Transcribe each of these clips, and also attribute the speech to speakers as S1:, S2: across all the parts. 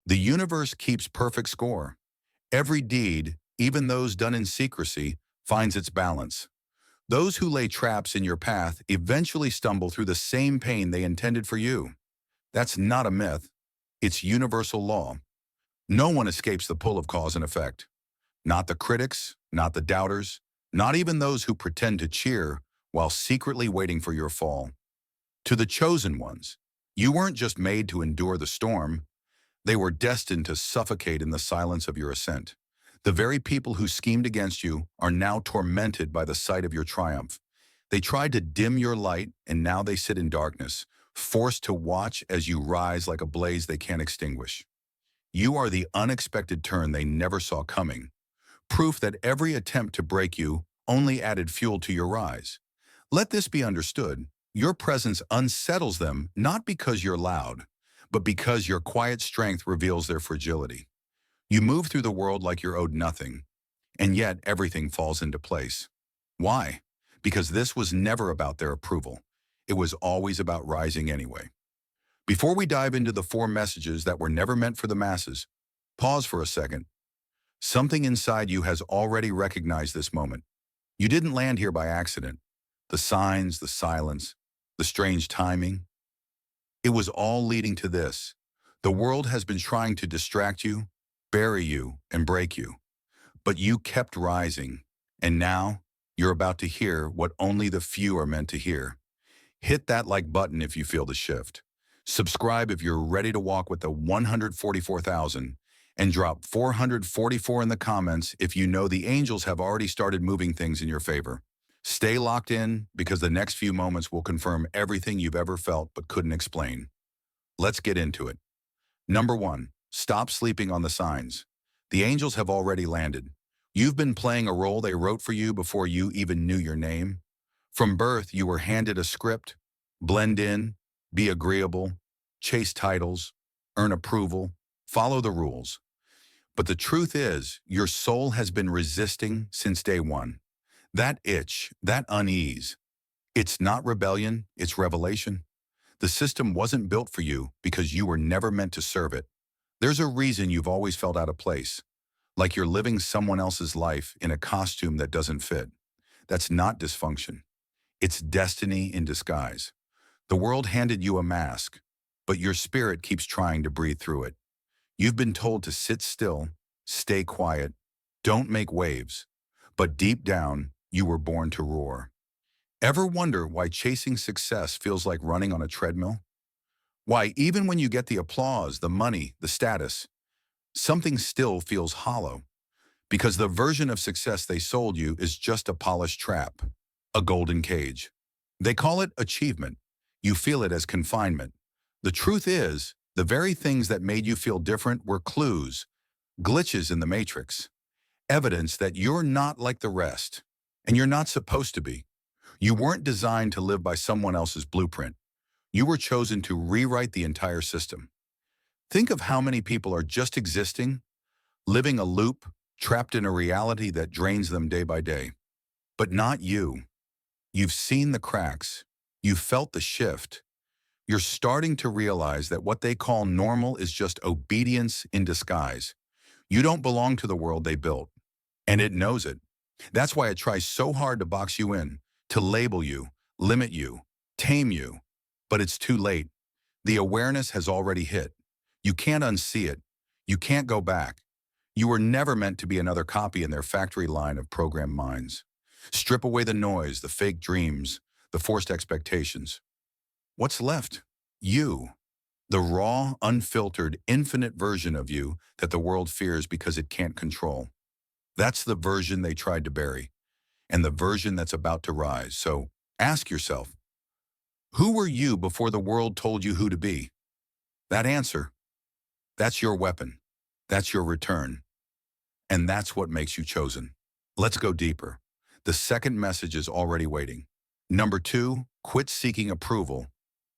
S1: The universe keeps perfect score. Every deed, even those done in secrecy, finds its balance. Those who lay traps in your path eventually stumble through the same pain they intended for you. That's not a myth. It's universal law. No one escapes the pull of cause and effect. Not the critics, not the doubters, not even those who pretend to cheer while secretly waiting for your fall. To the chosen ones, you weren't just made to endure the storm, they were destined to suffocate in the silence of your ascent. The very people who schemed against you are now tormented by the sight of your triumph. They tried to dim your light, and now they sit in darkness, forced to watch as you rise like a blaze they can't extinguish. You are the unexpected turn they never saw coming, proof that every attempt to break you only added fuel to your rise. Let this be understood. Your presence unsettles them not because you're loud, but because your quiet strength reveals their fragility. You move through the world like you're owed nothing, and yet everything falls into place. Why? Because this was never about their approval. It was always about rising anyway. Before we dive into the four messages that were never meant for the masses, pause for a second. Something inside you has already recognized this moment. You didn't land here by accident. The signs, the silence, the strange timing. It was all leading to this. The world has been trying to distract you, bury you, and break you. But you kept rising, and now you're about to hear what only the few are meant to hear. Hit that like button if you feel the shift. Subscribe if you're ready to walk with the 144,000, and drop 444 in the comments if you know the angels have already started moving things in your favor. Stay locked in because the next few moments will confirm everything you've ever felt but couldn't explain. Let's get into it. Number 1, stop sleeping on the signs. The angels have already landed. You've been playing a role they wrote for you before you even knew your name. From birth, you were handed a script: blend in, be agreeable, chase titles, earn approval, follow the rules. But the truth is, your soul has been resisting since day one. That itch, that unease, it's not rebellion, it's revelation. The system wasn't built for you because you were never meant to serve it. There's a reason you've always felt out of place, like you're living someone else's life in a costume that doesn't fit. That's not dysfunction. It's destiny in disguise. The world handed you a mask, but your spirit keeps trying to breathe through it. You've been told to sit still, stay quiet, don't make waves. But deep down, you were born to roar. Ever wonder why chasing success feels like running on a treadmill? Why, even when you get the applause, the money, the status, something still feels hollow? Because the version of success they sold you is just a polished trap, a golden cage. They call it achievement. You feel it as confinement. The truth is, the very things that made you feel different were clues, glitches in the matrix, evidence that you're not like the rest, and you're not supposed to be. You weren't designed to live by someone else's blueprint. You were chosen to rewrite the entire system. Think of how many people are just existing, living a loop, trapped in a reality that drains them day by day. But not you. You've seen the cracks. You've felt the shift. You're starting to realize that what they call normal is just obedience in disguise. You don't belong to the world they built, and it knows it. That's why it tries so hard to box you in, to label you, limit you, tame you. But it's too late. The awareness has already hit. You can't unsee it. You can't go back. You were never meant to be another copy in their factory line of programmed minds. Strip away the noise, the fake dreams, the forced expectations. What's left? You. The raw, unfiltered, infinite version of you that the world fears because it can't control. That's the version they tried to bury, and the version that's about to rise. So ask yourself, who were you before the world told you who to be? That answer, that's your weapon. That's your return. And that's what makes you chosen. Let's go deeper. The second message is already waiting. Number 2, quit seeking approval.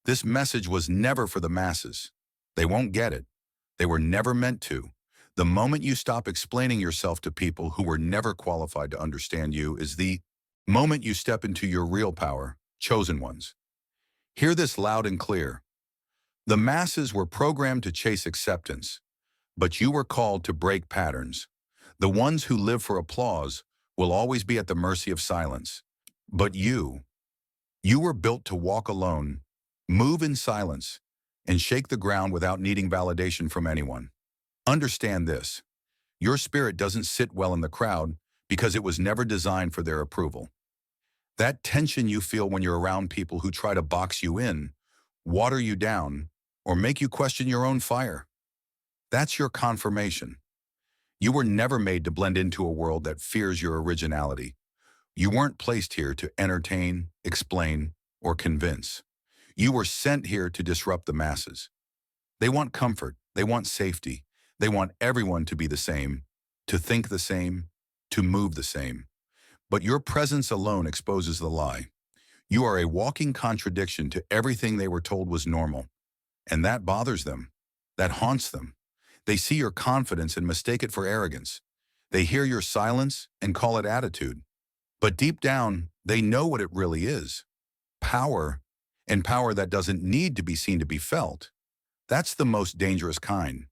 S1: This message was never for the masses. They won't get it. They were never meant to. The moment you stop explaining yourself to people who were never qualified to understand you is the moment you step into your real power, chosen ones. Hear this loud and clear. The masses were programmed to chase acceptance, But you were called to break patterns. The ones who live for applause will always be at the mercy of silence. But you were built to walk alone, move in silence, and shake the ground without needing validation from anyone. Understand this. Your spirit doesn't sit well in the crowd because it was never designed for their approval. That tension you feel when you're around people who try to box you in, water you down, or make you question your own fire. That's your confirmation. You were never made to blend into a world that fears your originality. You weren't placed here to entertain, explain, or convince. You were sent here to disrupt the masses. They want comfort, they want safety, they want everyone to be the same, to think the same, to move the same. But your presence alone exposes the lie. You are a walking contradiction to everything they were told was normal. And that bothers them. That haunts them. They see your confidence and mistake it for arrogance. They hear your silence and call it attitude. But deep down, they know what it really is. Power, and power that doesn't need to be seen to be felt. That's the most dangerous kind.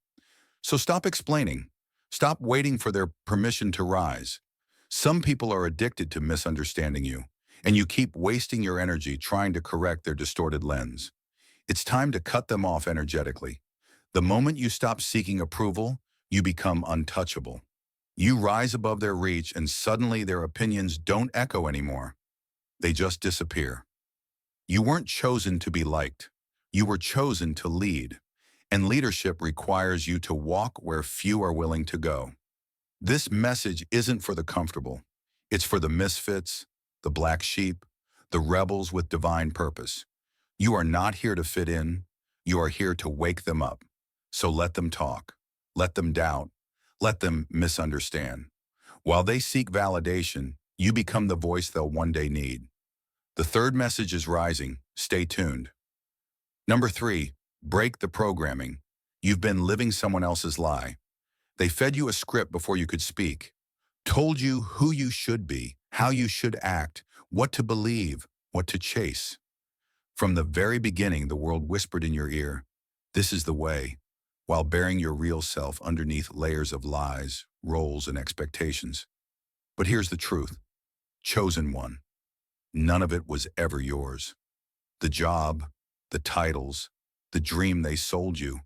S1: So stop explaining. Stop waiting for their permission to rise. Some people are addicted to misunderstanding you, and you keep wasting your energy trying to correct their distorted lens. It's time to cut them off energetically. The moment you stop seeking approval, you become untouchable. You rise above their reach, and suddenly their opinions don't echo anymore. They just disappear. You weren't chosen to be liked. You were chosen to lead. And leadership requires you to walk where few are willing to go. This message isn't for the comfortable. It's for the misfits, the black sheep, the rebels with divine purpose. You are not here to fit in. You are here to wake them up. So let them talk. Let them doubt. Let them misunderstand. While they seek validation, you become the voice they'll one day need. The third message is rising. Stay tuned. Number 3, break the programming. You've been living someone else's lie. They fed you a script before you could speak, told you who you should be, how you should act, what to believe, what to chase. From the very beginning, the world whispered in your ear, "This is the way," while bearing your real self underneath layers of lies, roles, and expectations. But here's the truth. Chosen one. None of it was ever yours. The job, the titles, the dream they sold you,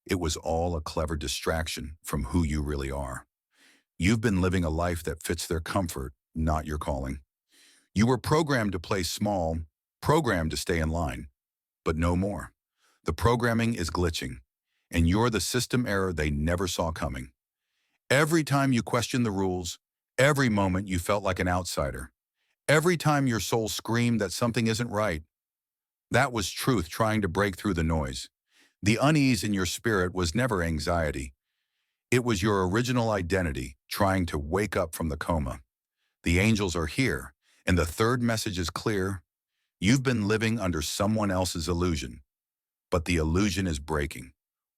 S1: it was all a clever distraction from who you really are. You've been living a life that fits their comfort, not your calling. You were programmed to play small, programmed to stay in line, but no more. The programming is glitching, and you're the system error they never saw coming. Every time you questioned the rules, every moment you felt like an outsider, every time your soul screamed that something isn't right, that was truth trying to break through the noise. The unease in your spirit was never anxiety. It was your original identity trying to wake up from the coma. The angels are here, and the third message is clear. You've been living under someone else's illusion, but the illusion is breaking.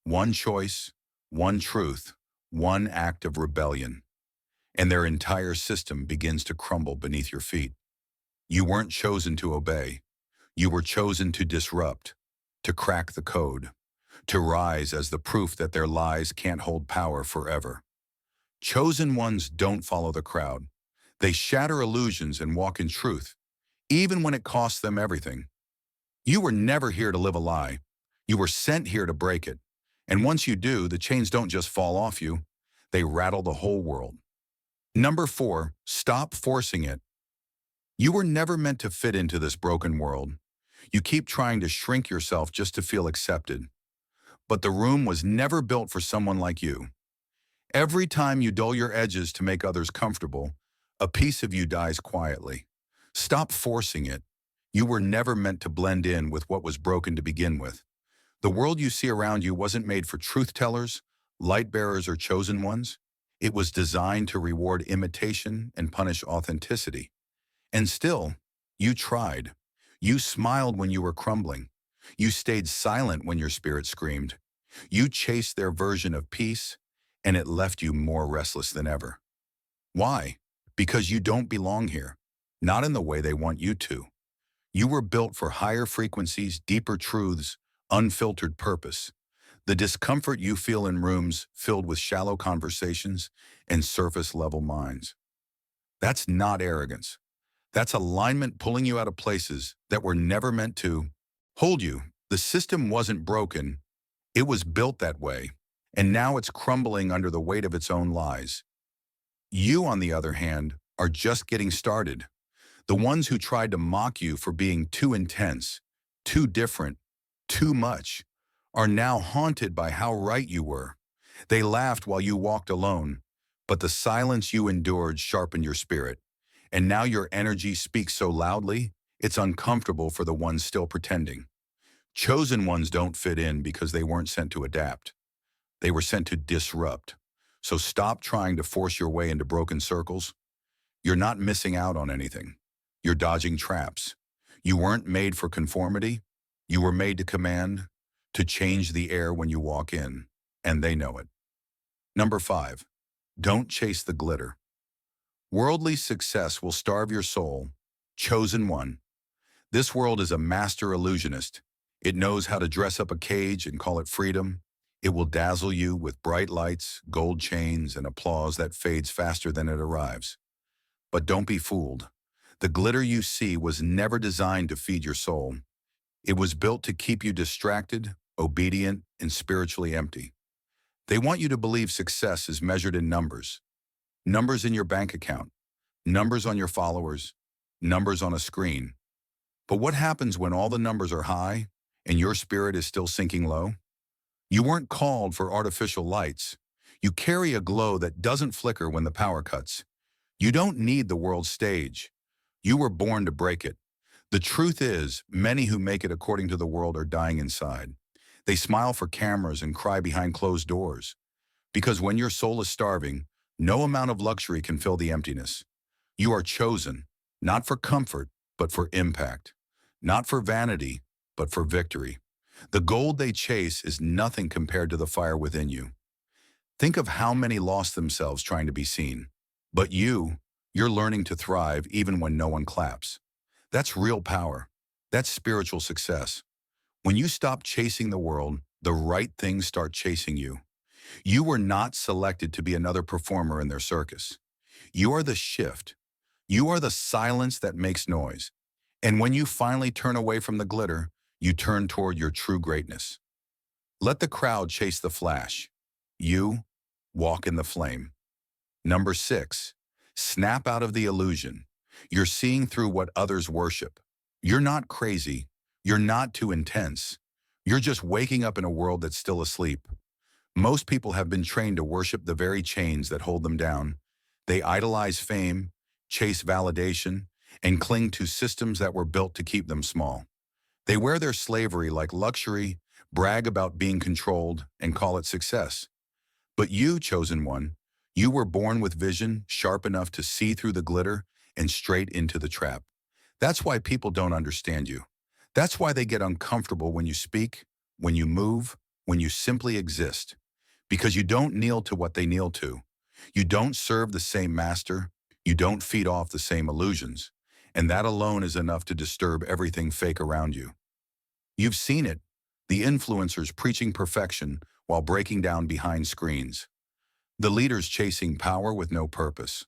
S1: One choice, one truth, one act of rebellion, and their entire system begins to crumble beneath your feet. You weren't chosen to obey. You were chosen to disrupt, to crack the code, to rise as the proof that their lies can't hold power forever. Chosen ones don't follow the crowd. They shatter illusions and walk in truth, even when it costs them everything. You were never here to live a lie. You were sent here to break it. And once you do, the chains don't just fall off you, they rattle the whole world. Number 4, stop forcing it. You were never meant to fit into this broken world. You keep trying to shrink yourself just to feel accepted. But the room was never built for someone like you. Every time you dull your edges to make others comfortable, a piece of you dies quietly. Stop forcing it. You were never meant to blend in with what was broken to begin with. The world you see around you wasn't made for truth-tellers, light-bearers, or chosen ones. It was designed to reward imitation and punish authenticity. And still, you tried. You smiled when you were crumbling. You stayed silent when your spirit screamed. You chased their version of peace, and it left you more restless than ever. Why? Because you don't belong here, not in the way they want you to. You were built for higher frequencies, deeper truths, unfiltered purpose. The discomfort you feel in rooms filled with shallow conversations and surface-level minds. That's not arrogance. That's alignment pulling you out of places that were never meant to hold you. The system wasn't broken, it was built that way, and now it's crumbling under the weight of its own lies. You, on the other hand, are just getting started. The ones who tried to mock you for being too intense, too different, too much, are now haunted by how right you were. They laughed while you walked alone, but the silence you endured sharpened your spirit. And now your energy speaks so loudly, it's uncomfortable for the ones still pretending. Chosen ones don't fit in because they weren't sent to adapt. They were sent to disrupt. So stop trying to force your way into broken circles. You're not missing out on anything. You're dodging traps. You weren't made for conformity. You were made to command, to change the air when you walk in, and they know it. Number 5, don't chase the glitter. Worldly success will starve your soul. Chosen one. This world is a master illusionist. It knows how to dress up a cage and call it freedom. It will dazzle you with bright lights, gold chains, and applause that fades faster than it arrives. But don't be fooled. The glitter you see was never designed to feed your soul. It was built to keep you distracted, obedient, and spiritually empty. They want you to believe success is measured in numbers. Numbers in your bank account, numbers on your followers, numbers on a screen. But what happens when all the numbers are high and your spirit is still sinking low? You weren't called for artificial lights. You carry a glow that doesn't flicker when the power cuts. You don't need the world's stage. You were born to break it. The truth is, many who make it according to the world are dying inside. They smile for cameras and cry behind closed doors. Because when your soul is starving, no amount of luxury can fill the emptiness. You are chosen, not for comfort, but for impact. Not for vanity, but for victory. The gold they chase is nothing compared to the fire within you. Think of how many lost themselves trying to be seen. But you're learning to thrive even when no one claps. That's real power. That's spiritual success. When you stop chasing the world, the right things start chasing you. You were not selected to be another performer in their circus. You are the shift. You are the silence that makes noise. And when you finally turn away from the glitter, you turn toward your true greatness. Let the crowd chase the flash. You walk in the flame. Number 6, snap out of the illusion. You're seeing through what others worship. You're not crazy. You're not too intense. You're just waking up in a world that's still asleep. Most people have been trained to worship the very chains that hold them down. They idolize fame, chase validation, and cling to systems that were built to keep them small. They wear their slavery like luxury, brag about being controlled, and call it success. But you, chosen one, you were born with vision sharp enough to see through the glitter and straight into the trap. That's why people don't understand you. That's why they get uncomfortable when you speak, when you move, when you simply exist. Because you don't kneel to what they kneel to. You don't serve the same master. You don't feed off the same illusions. And that alone is enough to disturb everything fake around you. You've seen it, the influencers preaching perfection while breaking down behind screens. The leaders chasing power with no purpose.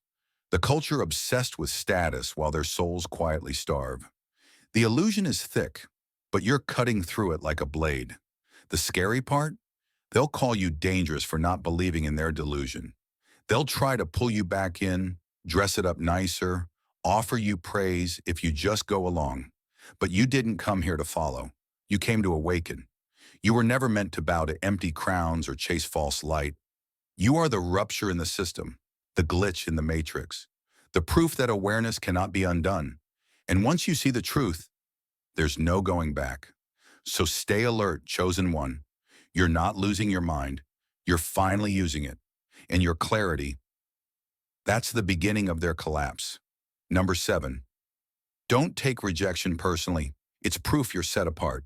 S1: The culture obsessed with status while their souls quietly starve. The illusion is thick, but you're cutting through it like a blade. The scary part? They'll call you dangerous for not believing in their delusion. They'll try to pull you back in, dress it up nicer, offer you praise if you just go along. But you didn't come here to follow. You came to awaken. You were never meant to bow to empty crowns or chase false light. You are the rupture in the system, the glitch in the matrix, the proof that awareness cannot be undone. And once you see the truth, there's no going back. So stay alert, chosen one. You're not losing your mind. You're finally using it. And your clarity, that's the beginning of their collapse. Number 7, don't take rejection personally. It's proof you're set apart.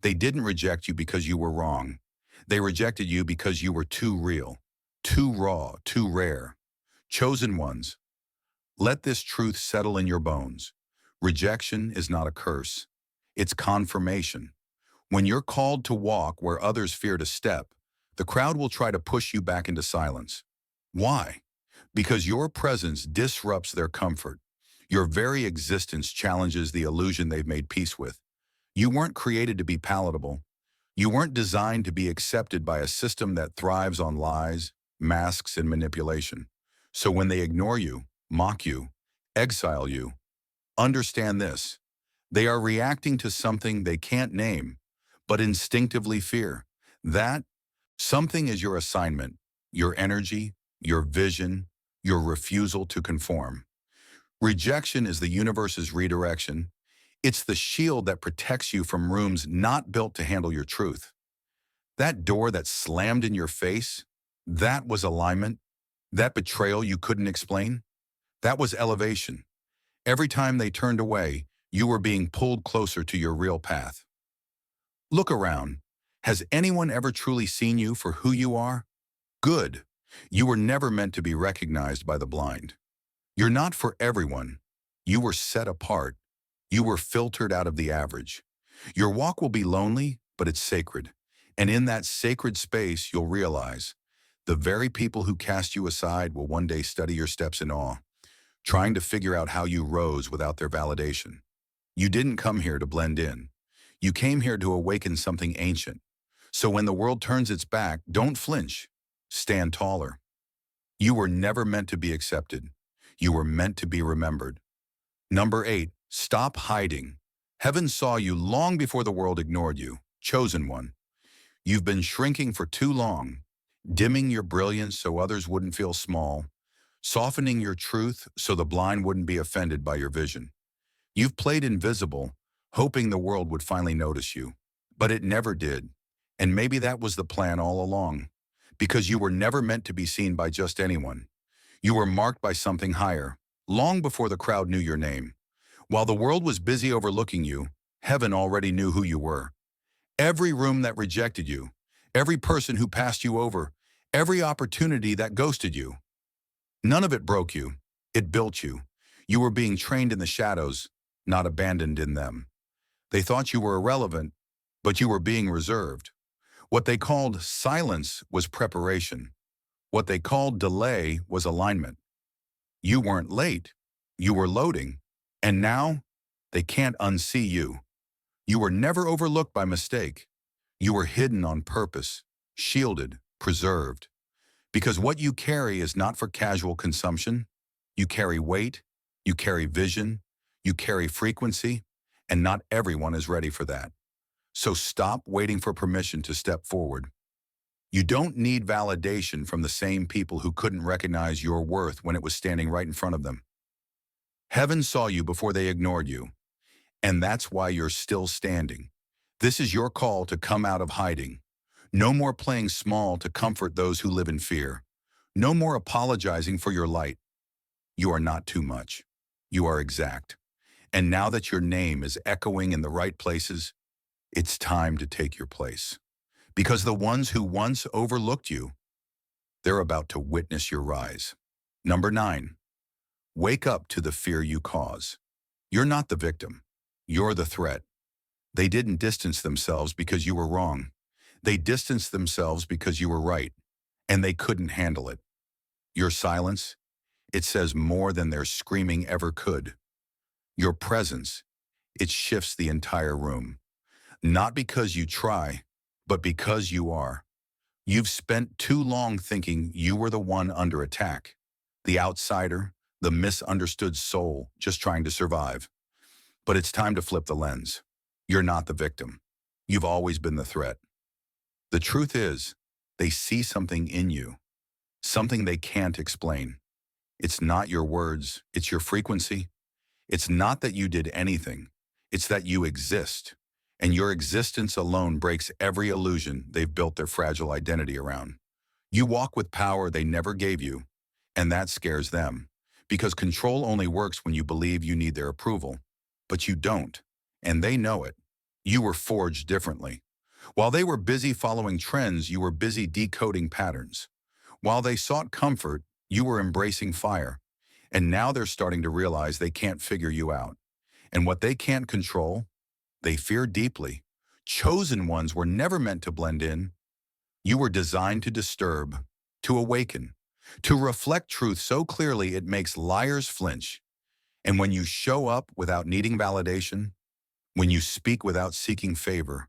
S1: They didn't reject you because you were wrong. They rejected you because you were too real, too raw, too rare. Chosen ones, let this truth settle in your bones. Rejection is not a curse. It's confirmation. When you're called to walk where others fear to step, the crowd will try to push you back into silence. Why? Because your presence disrupts their comfort. Your very existence challenges the illusion they've made peace with. You weren't created to be palatable. You weren't designed to be accepted by a system that thrives on lies, masks, and manipulation. So when they ignore you, mock you, exile you, understand this. They are reacting to something they can't name, but instinctively fear. That something is your assignment, your energy, your vision, your refusal to conform. Rejection is the universe's redirection. It's the shield that protects you from rooms not built to handle your truth. That door that slammed in your face, that was alignment. That betrayal you couldn't explain, that was elevation. Every time they turned away, you were being pulled closer to your real path. Look around. Has anyone ever truly seen you for who you are? Good. You were never meant to be recognized by the blind. You're not for everyone. You were set apart. You were filtered out of the average. Your walk will be lonely, but it's sacred. And in that sacred space, you'll realize the very people who cast you aside will one day study your steps in awe, trying to figure out how you rose without their validation. You didn't come here to blend in. You came here to awaken something ancient. So when the world turns its back, don't flinch. Stand taller. You were never meant to be accepted. You were meant to be remembered. Number 8, stop hiding. Heaven saw you long before the world ignored you. Chosen one. You've been shrinking for too long, dimming your brilliance so others wouldn't feel small, softening your truth so the blind wouldn't be offended by your vision. You've played invisible, hoping the world would finally notice you. But it never did. And maybe that was the plan all along. Because you were never meant to be seen by just anyone. You were marked by something higher, long before the crowd knew your name. While the world was busy overlooking you, heaven already knew who you were. Every room that rejected you, every person who passed you over, every opportunity that ghosted you. None of it broke you. It built you. You were being trained in the shadows, not abandoned in them. They thought you were irrelevant, but you were being reserved. What they called silence was preparation. What they called delay was alignment. You weren't late. You were loading. And now, they can't unsee you. You were never overlooked by mistake. You were hidden on purpose, shielded, preserved. Because what you carry is not for casual consumption. You carry weight, you carry vision, you carry frequency, and not everyone is ready for that. So stop waiting for permission to step forward. You don't need validation from the same people who couldn't recognize your worth when it was standing right in front of them. Heaven saw you before they ignored you, and that's why you're still standing. This is your call to come out of hiding. No more playing small to comfort those who live in fear. No more apologizing for your light. You are not too much. You are exact. And now that your name is echoing in the right places, it's time to take your place. Because the ones who once overlooked you, they're about to witness your rise. Number 9, wake up to the fear you cause. You're not the victim. You're the threat. They didn't distance themselves because you were wrong. They distanced themselves because you were right, and they couldn't handle it. Your silence, it says more than their screaming ever could. Your presence, it shifts the entire room. Not because you try, but because you are. You've spent too long thinking you were the one under attack, the outsider, the misunderstood soul just trying to survive. But it's time to flip the lens. You're not the victim. You've always been the threat. The truth is, they see something in you, something they can't explain. It's not your words, it's your frequency. It's not that you did anything, it's that you exist. And your existence alone breaks every illusion they've built their fragile identity around. You walk with power they never gave you, and that scares them. Because control only works when you believe you need their approval. But you don't, and they know it. You were forged differently. While they were busy following trends, you were busy decoding patterns. While they sought comfort, you were embracing fire. And now they're starting to realize they can't figure you out. And what they can't control, they fear deeply. Chosen ones were never meant to blend in. You were designed to disturb, to awaken, to reflect truth so clearly it makes liars flinch. And when you show up without needing validation, when you speak without seeking favor,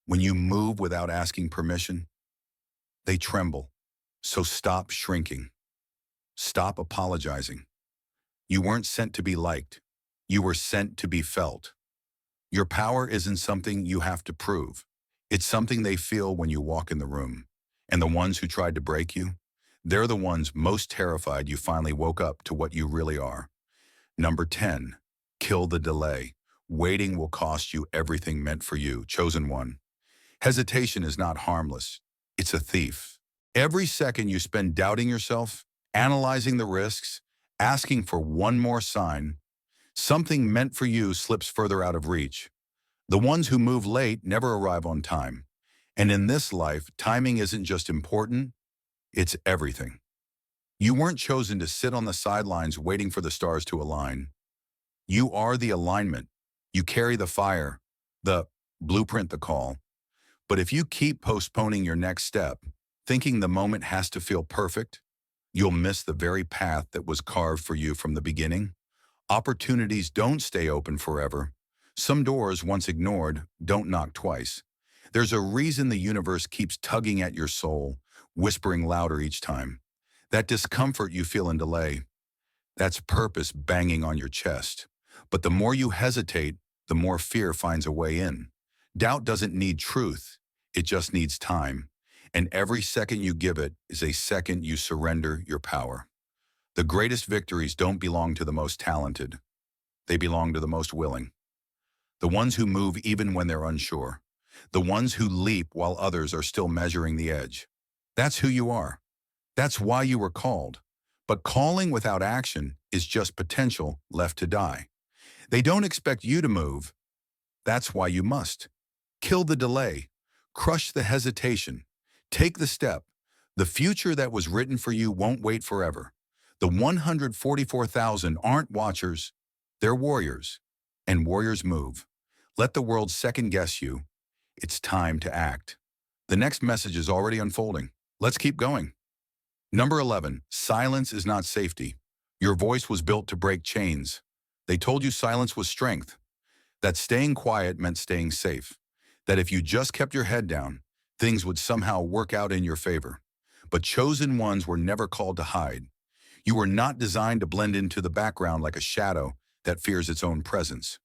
S1: when you move without asking permission, they tremble. So stop shrinking. Stop apologizing. You weren't sent to be liked. You were sent to be felt. Your power isn't something you have to prove. It's something they feel when you walk in the room. And the ones who tried to break you, they're the ones most terrified you finally woke up to what you really are. Number 10, kill the delay. Waiting will cost you everything meant for you. Chosen one. Hesitation is not harmless. It's a thief. Every second you spend doubting yourself, analyzing the risks, asking for one more sign, something meant for you slips further out of reach. The ones who move late never arrive on time. And in this life, timing isn't just important, it's everything. You weren't chosen to sit on the sidelines waiting for the stars to align. You are the alignment. You carry the fire, the blueprint, the call. But if you keep postponing your next step, thinking the moment has to feel perfect, you'll miss the very path that was carved for you from the beginning. Opportunities don't stay open forever. Some doors, once ignored, don't knock twice. There's a reason the universe keeps tugging at your soul, whispering louder each time. That discomfort you feel in delay, that's purpose banging on your chest. But the more you hesitate, the more fear finds a way in. Doubt doesn't need truth, it just needs time. And every second you give it is a second you surrender your power. The greatest victories don't belong to the most talented. They belong to the most willing. The ones who move even when they're unsure. The ones who leap while others are still measuring the edge. That's who you are. That's why you were called. But calling without action is just potential left to die. They don't expect you to move. That's why you must. Kill the delay. Crush the hesitation. Take the step. The future that was written for you won't wait forever. The 144,000 aren't watchers. They're warriors. And warriors move. Let the world second guess you. It's time to act. The next message is already unfolding. Let's keep going. Number 11, silence is not safety. Your voice was built to break chains. They told you silence was strength. That staying quiet meant staying safe. That if you just kept your head down, things would somehow work out in your favor. But chosen ones were never called to hide. You were not designed to blend into the background like a shadow that fears its own presence.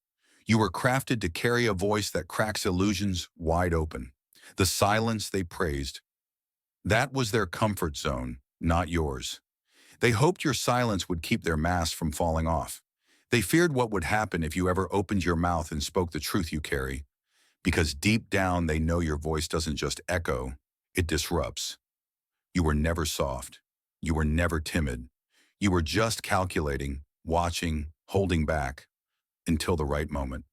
S1: You were crafted to carry a voice that cracks illusions wide open. The silence they praised. That was their comfort zone, not yours. They hoped your silence would keep their mask from falling off. They feared what would happen if you ever opened your mouth and spoke the truth you carry. Because deep down they know your voice doesn't just echo, it disrupts. You were never soft. You were never timid. You were just calculating, watching, holding back, until the right moment.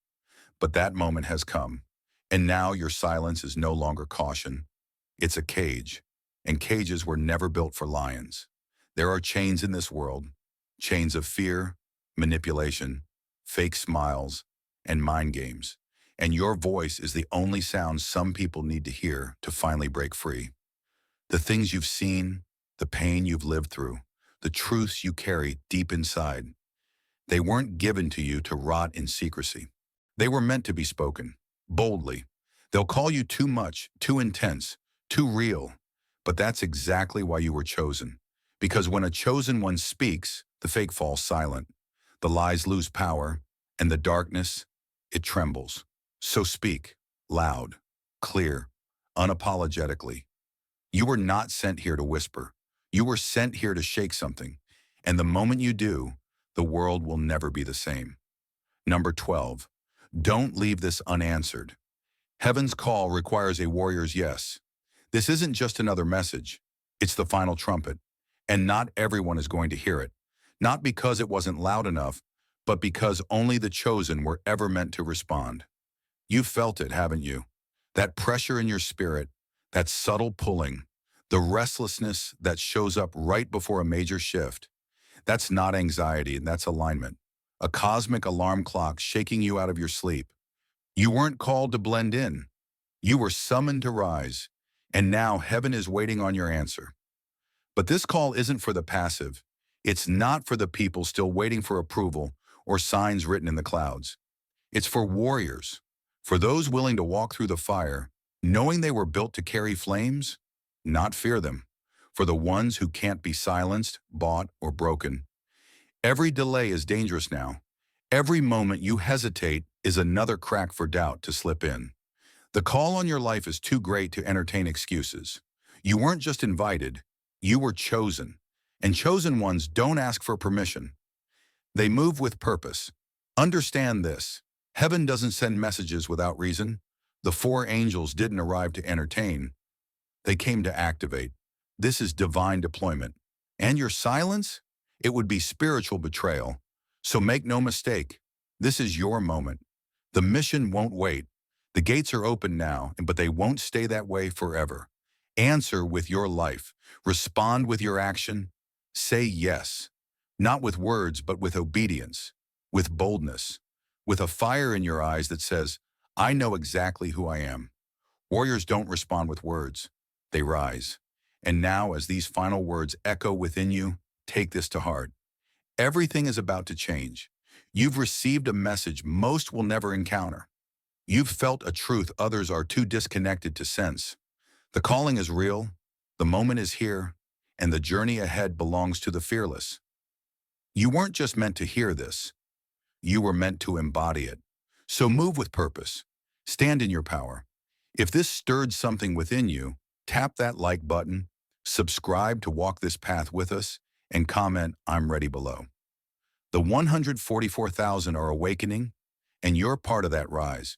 S1: But that moment has come, and now your silence is no longer caution. It's a cage, and cages were never built for lions. There are chains in this world, chains of fear, manipulation, fake smiles, and mind games. And your voice is the only sound some people need to hear to finally break free. The things you've seen, the pain you've lived through, the truths you carry deep inside, they weren't given to you to rot in secrecy. They were meant to be spoken, boldly. They'll call you too much, too intense, too real. But that's exactly why you were chosen. Because when a chosen one speaks, the fake falls silent. The lies lose power, and the darkness, it trembles. So speak, loud, clear, unapologetically. You were not sent here to whisper. You were sent here to shake something. And the moment you do, the world will never be the same. Number 12, don't leave this unanswered. Heaven's call requires a warrior's yes. This isn't just another message. It's the final trumpet. And not everyone is going to hear it. Not because it wasn't loud enough, but because only the chosen were ever meant to respond. You've felt it, haven't you? That pressure in your spirit, that subtle pulling, the restlessness that shows up right before a major shift. That's not anxiety, that's alignment. A cosmic alarm clock shaking you out of your sleep. You weren't called to blend in. You were summoned to rise, and now heaven is waiting on your answer. But this call isn't for the passive. It's not for the people still waiting for approval or signs written in the clouds. It's for warriors, for those willing to walk through the fire, knowing they were built to carry flames, not fear them, for the ones who can't be silenced, bought, or broken. Every delay is dangerous now. Every moment you hesitate is another crack for doubt to slip in. The call on your life is too great to entertain excuses. You weren't just invited, you were chosen. And chosen ones don't ask for permission. They move with purpose. Understand this. Heaven doesn't send messages without reason. The four angels didn't arrive to entertain. They came to activate. This is divine deployment. And your silence? It would be spiritual betrayal. So make no mistake. This is your moment. The mission won't wait. The gates are open now, but they won't stay that way forever. Answer with your life. Respond with your action. Say yes. Not with words, but with obedience, with boldness, with a fire in your eyes that says, I know exactly who I am. Warriors don't respond with words. They rise. And now, as these final words echo within you, take this to heart. Everything is about to change. You've received a message most will never encounter. You've felt a truth others are too disconnected to sense. The calling is real, the moment is here, and the journey ahead belongs to the fearless. You weren't just meant to hear this. You were meant to embody it. So move with purpose. Stand in your power. If this stirred something within you, tap that like button, subscribe to walk this path with us, and comment, I'm ready below. The 144,000 are awakening, and you're part of that rise.